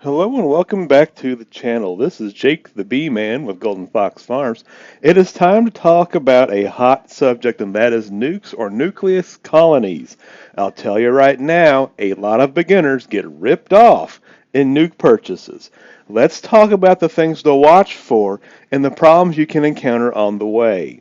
Hello and welcome back to the channel. This is Jake the Bee Man with Golden Fox Farms. It is time to talk about a hot subject, and that is nukes or nucleus colonies. I'll tell you right now, a lot of beginners get ripped off in nuke purchases. Let's talk about the things to watch for and the problems you can encounter on the way.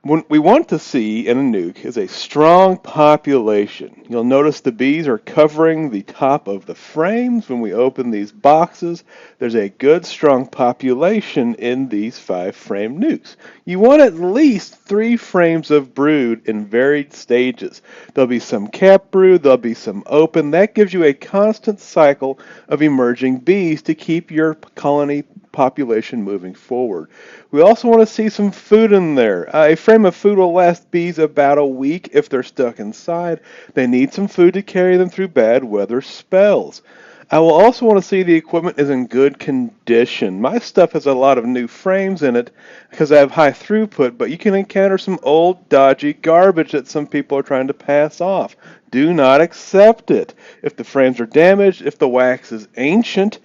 What we want to see in a nuke is a strong population. You'll notice the bees are covering the top of the frames when we open these boxes. There's a good strong population in these 5-frame nukes. You want at least 3 frames of brood in varied stages. There'll be some capped brood, there'll be some open. That gives you a constant cycle of emerging bees to keep your colony population moving forward. We also want to see some food in there. A frame of food will last bees about a week if they're stuck inside. They need some food to carry them through bad weather spells. I will also want to see the equipment is in good condition. My stuff has a lot of new frames in it because I have high throughput, but you can encounter some old, dodgy garbage that some people are trying to pass off. Do not accept it. If the frames are damaged, if the wax is ancient,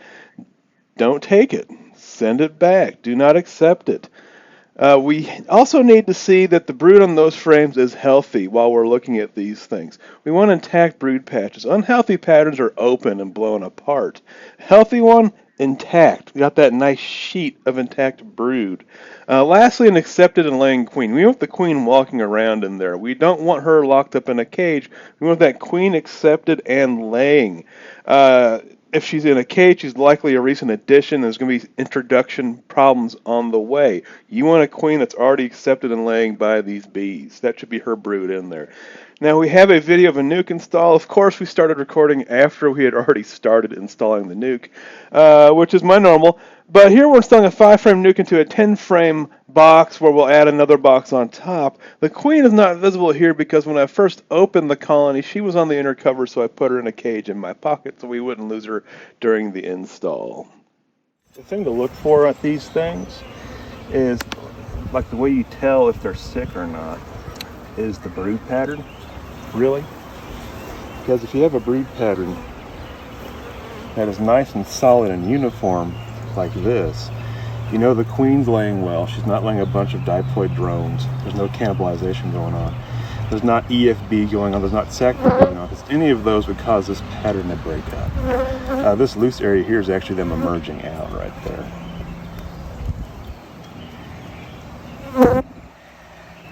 don't take it. Send it back. Do not accept it. We also need to see that the brood on those frames is healthy while we're looking at these things. We want intact brood patches. Unhealthy patterns are open and blown apart. Healthy one, intact. We got that nice sheet of intact brood. Lastly, an accepted and laying queen. We want the queen walking around in there. We don't want her locked up in a cage. We want that queen accepted and laying. If she's in a cage, she's likely a recent addition. There's going to be introduction problems on the way. You want a queen that's already accepted and laying by these bees. That should be her brood in there. Now we have a video of a nuke install. Of course, we started recording after we had already started installing the nuke, which is my normal. But here we're installing a 5-frame nuke into a 10-frame box where we'll add another box on top. The queen is not visible here because when I first opened the colony, she was on the inner cover, so I put her in a cage in my pocket so we wouldn't lose her during the install. The thing to look for at these things is, like the way you tell if they're sick or not, is the brood pattern. Really? Because if you have a brood pattern that is nice and solid and uniform like this, you know the queen's laying well. She's not laying a bunch of diploid drones. There's no cannibalization going on. There's not EFB going on. There's not sector going on. Because any of those would cause this pattern to break up. This loose area here is actually them emerging out right there.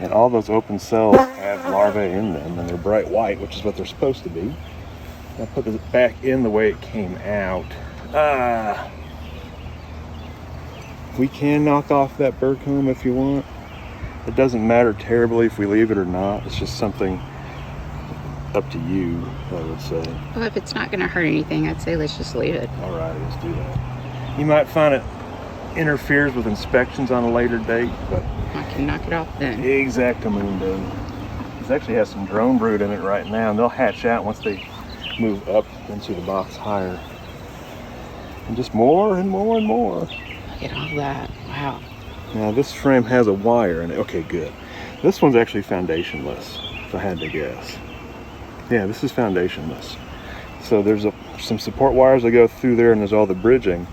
And all those open cells have larvae in them, and they're bright white, which is what they're supposed to be. I put it back in the way it came out. We can knock off that Burr comb if you want. It doesn't matter terribly if we leave it or not. It's just something up to you, I would say. Well, if it's not going to hurt anything, I'd say let's just leave it. All right, let's do that. You might find it interferes with inspections on a later date, but I can knock it off then. Exactamundo. This actually has some drone brood in it right now, and they'll hatch out once they move up into the box higher. And just more and more and more. Look at all that. Wow. Now this frame has a wire in it. Okay, good. This one's actually foundationless, if I had to guess. Yeah, this is foundationless. So there's some support wires that go through there, and there's all the bridging.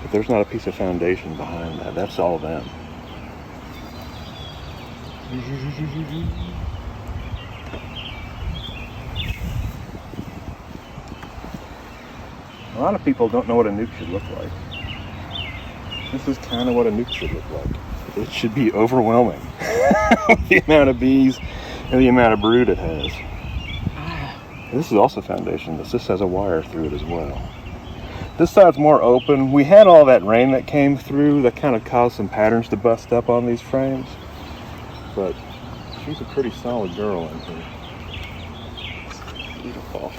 But there's not a piece of foundation behind that. That's all them. A lot of people don't know what a nuke should look like. This is kind of what a nuke should look like. It should be overwhelming. The amount of bees and the amount of brood it has. This is also foundationless. This has a wire through it as well. This side's more open. We had all that rain that came through that kind of caused some patterns to bust up on these frames. But she's a pretty solid girl in here. Beautiful.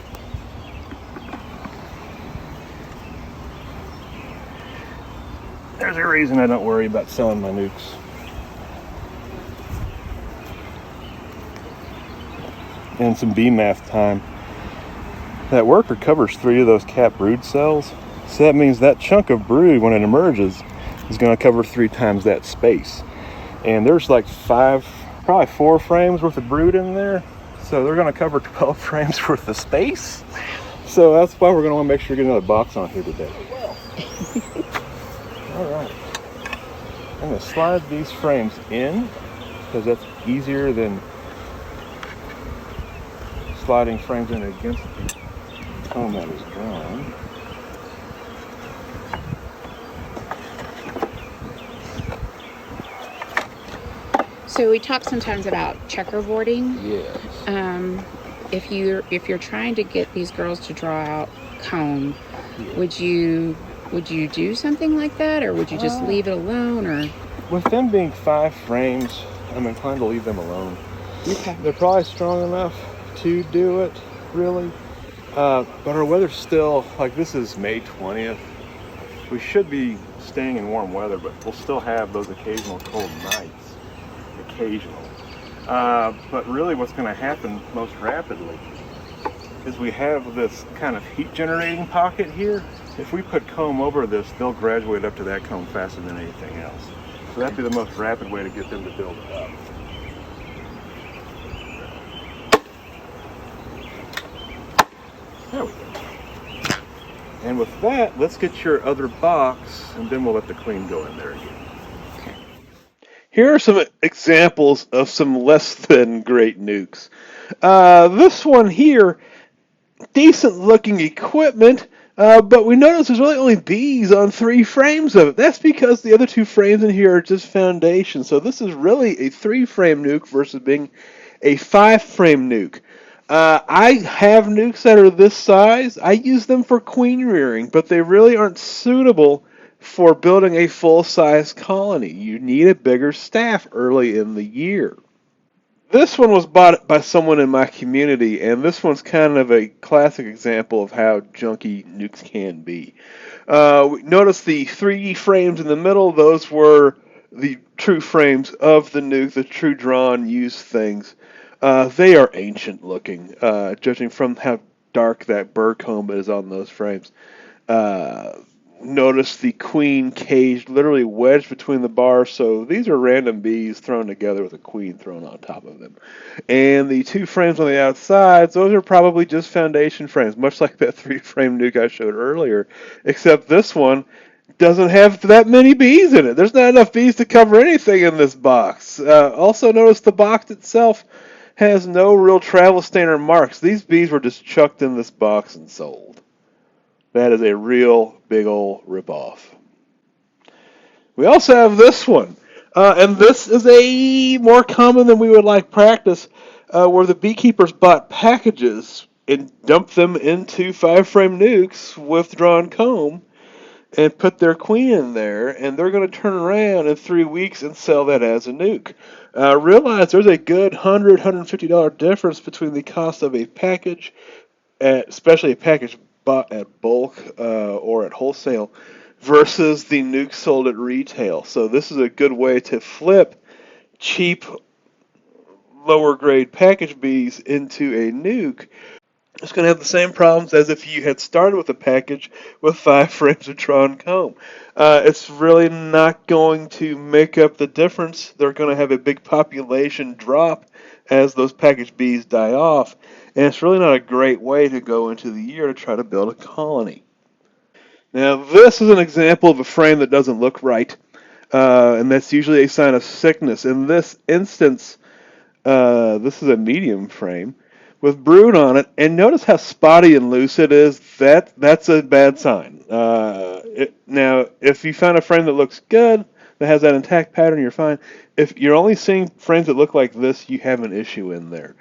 There's a reason I don't worry about selling my nukes. And some bee math time. That worker covers 3 of those capped brood cells. So that means that chunk of brood, when it emerges, is going to cover 3 times that space. And there's like probably 4 frames worth of brood in there. So they're going to cover 12 frames worth of space. So that's why we're going to want to make sure we get another box on here today. All right. I'm going to slide these frames in because that's easier than sliding frames in against the comb that is drawn. So we talk sometimes about checkerboarding. Yes. If you're trying to get these girls to draw out comb, Yeah. would you do something like that, or would you just leave it alone? Or With them being 5 frames, I'm inclined to leave them alone. okay, They're probably strong enough to do it, really. But our weather's still, like this is May 20th. We should be staying in warm weather, but we'll still have those occasional cold nights. Occasional. But really what's going to happen most rapidly is we have this kind of heat generating pocket here. If we put comb over this, they'll graduate up to that comb faster than anything else. So that'd be the most rapid way to get them to build it up. There we go. And with that, let's get your other box, and then we'll let the clean go in there again. Here are some examples of some less than great nukes. This one here, decent looking equipment, but we notice there's really only bees on 3 frames of it. That's because the other 2 frames in here are just foundation. So this is really a 3-frame nuke versus being a 5-frame nuke. I have nukes that are this size. I use them for queen rearing, but they really aren't suitable for building a full-size colony. You need a bigger staff early in the year. This one was bought by someone in my community, and this one's kind of a classic example of how junky nukes can be. Notice the 3 frames in the middle. Those were the true frames of the nuke, the true drawn, used things. They are ancient looking, judging from how dark that Burr comb is on those frames. Notice the queen cage literally wedged between the bars, so these are random bees thrown together with a queen thrown on top of them. And the 2 frames on the outside, those are probably just foundation frames, much like that 3-frame nuke I showed earlier, except this one doesn't have that many bees in it. There's not enough bees to cover anything in this box. Also notice the box itself has no real travel stain or marks. These bees were just chucked in this box and sold. That is a real big ol' ripoff. We also have this one, and this is a more common than we would like practice, where the beekeepers bought packages and dumped them into 5-frame nukes with drawn comb and put their queen in there, and they're going to turn around in 3 weeks and sell that as a nuke. Realize there's a good $150 difference between the cost of a package, especially a package bought at bulk or at wholesale, versus the nuke sold at retail. So this is a good way to flip cheap, lower grade package bees into a nuke. It's going to have the same problems as if you had started with a package with 5 frames of drawn comb. It's really not going to make up the difference. They're going to have a big population drop as those package bees die off, and it's really not a great way to go into the year to try to build a colony. Now, this is an example of a frame that doesn't look right, and that's usually a sign of sickness. In this instance, this is a medium frame with brood on it, and notice how spotty and loose it is. That's a bad sign. Now, if you find a frame that looks good, that has that intact pattern, you're fine. If you're only seeing frames that look like this, you have an issue in there.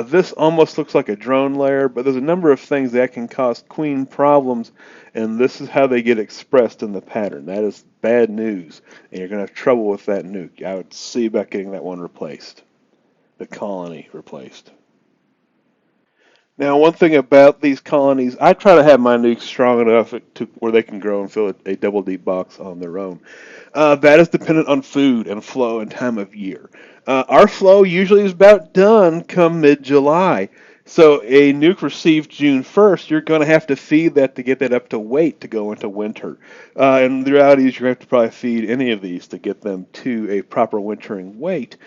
This almost looks like a drone layer, but there's a number of things that can cause queen problems, and this is how they get expressed in the pattern. That is bad news, and you're going to have trouble with that nuke. I would see about getting that one replaced, the colony replaced. Now, one thing about these colonies, I try to have my nukes strong enough to where they can grow and fill a double deep box on their own. That is dependent on food and flow and time of year. Our flow usually is about done come mid-July. So a nuke received June 1st, you're going to have to feed that to get that up to weight to go into winter. And the reality is you're going to have to probably feed any of these to get them to a proper wintering weight.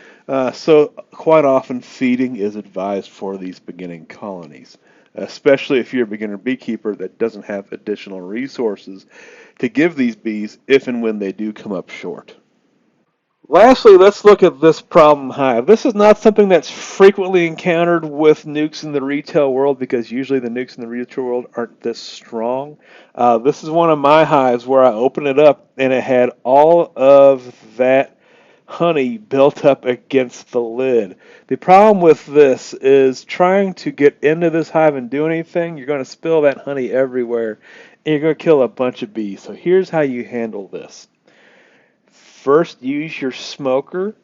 So quite often feeding is advised for these beginning colonies. especially if you're a beginner beekeeper that doesn't have additional resources to give these bees if and when they do come up short. Lastly, let's look at this problem hive. This is not something that's frequently encountered with nukes in the retail world because usually the nukes in the retail world aren't this strong. This is one of my hives where I opened it up and it had all of that honey built up against the lid. The problem with this is trying to get into this hive and do anything, you're going to spill that honey everywhere and you're going to kill a bunch of bees. So here's how you handle this. First, use your smoker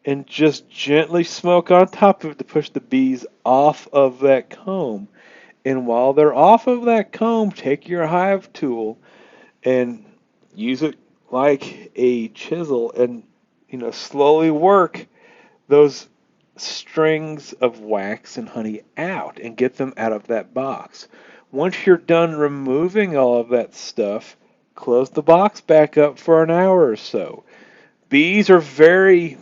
and just gently smoke on top of it to push the bees off of that comb. And while they're off of that comb, take your hive tool and use it like a chisel and slowly work those strings of wax and honey out and get them out of that box. Once you're done removing all of that stuff, close the box back up for an hour or so. Bees are very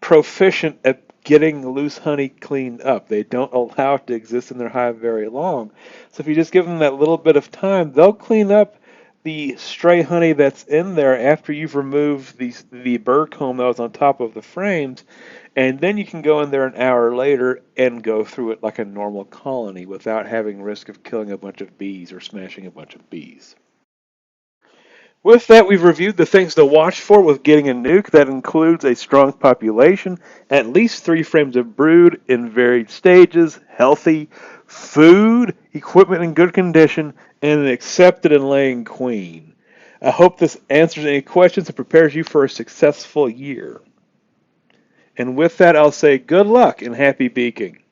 proficient at getting loose honey cleaned up. They don't allow it to exist in their hive very long. So if you just give them that little bit of time, they'll clean up the stray honey that's in there after you've removed the burr comb that was on top of the frames, and then you can go in there an hour later and go through it like a normal colony without having risk of killing a bunch of bees or smashing a bunch of bees. With that, we've reviewed the things to watch for with getting a nuke. That includes a strong population, at least 3 frames of brood in varied stages, healthy, food, equipment in good condition, and an accepted and laying queen. I hope this answers any questions and prepares you for a successful year. And with that, I'll say good luck and happy beaking.